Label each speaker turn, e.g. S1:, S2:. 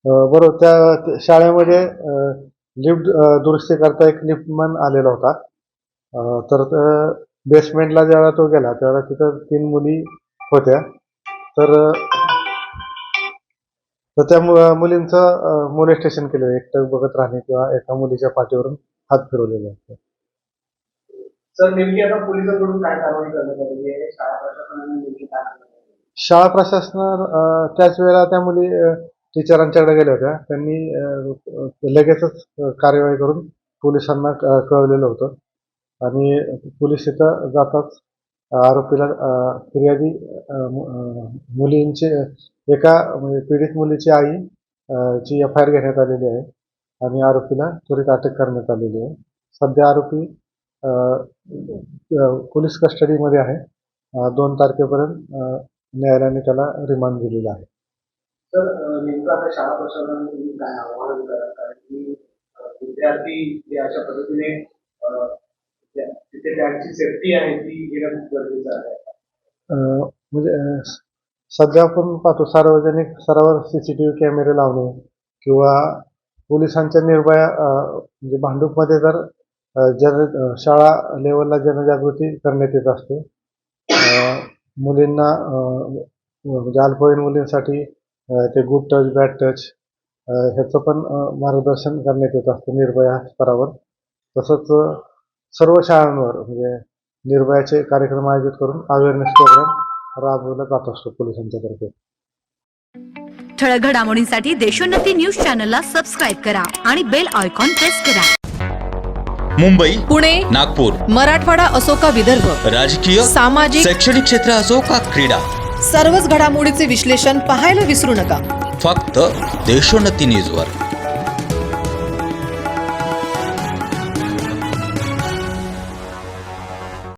S1: बरोबर त्या शाळेमध्ये लिफ्ट दुरुस्ती करता एक लिफ्टमन आलेला होता. तर बेसमेंटला जेव्हा तो गेला तेव्हा तिथं 3 मुली होत्या. तर तर त्या मुलींचं मोलेस्टेशन केलं. एकटं बघत राहणे किंवा एका मुलीच्या पाठीवरून हात फिरवलेले असतात.
S2: सर नेमकी आता पोलिसांकडून काय कारवाई करण्यात आलेली आहे? शाळा प्रशासनाने नेमकी काय केलं?
S1: शाळा प्रशासनानं त्याच वेळेला त्या मुली टीचरांच्याकडे गेल्या होत्या. त्यांनी लगेचच कार्यवाही करून पोलिसांना कळवलेलं होतं आणि पोलीस तिथं जाताच आरोपीला फिर्यादी मुलींचे एका म्हणजे पीडित मुलीची आई ची FIR घेण्यात आलेली आहे आणि आरोपीला त्वरित अटक करण्यात आलेली आहे. सध्या आरोपी पोलीस कस्टडीमध्ये आहे. 2 तारखेपर्यंत न्यायालयाने त्याला रिमांड दिलेला आहे.
S2: सर नेमकं आता शाळा प्रशासनाने तुम्ही काय आव्हान कराल? कारण की विद्यार्थी जे अशा पद्धतीने तिथे त्यांची सेफ्टी आहे ती घेणं खूप गरजेचं आहे.
S1: म्हणजे सध्या आपण पाहतो सार्वजनिक स्तरावर CCTV कॅमेरे लावणे किंवा पोलिसांच्या निर्भया म्हणजे भांडूपमध्ये जर शाळा लेवलला जनजागृती करण्यात येत असते. मुलींना म्हणजे अल्पवयीन मुलींसाठी ते गुड टच बॅड टच ह्याचं पण मार्गदर्शन करण्यात येत असतं निर्भया स्तरावर. तसंच सर्व शाळांवर म्हणजे निर्भयाचे कार्यक्रम आयोजित करून अवेअरनेस प्रोग्राम राबवला जात असतो पोलिसांच्या तर्फे.
S3: ठळक घडामोडींसाठी देशोन्नती न्यूज चॅनलला सबस्क्राईब करा आणि बेल आयकॉन प्रेस करा.
S4: मुंबई,
S5: पुणे,
S4: नागपूर,
S5: मराठवाडा असो का विदर्भ,
S4: राजकीय,
S5: सामाजिक,
S4: शैक्षणिक क्षेत्र असो का क्रीडा,
S5: सर्वच घडामोडीचे विश्लेषण पाहायला विसरू नका.
S4: फक्त देशोन्नती न्यूजवर.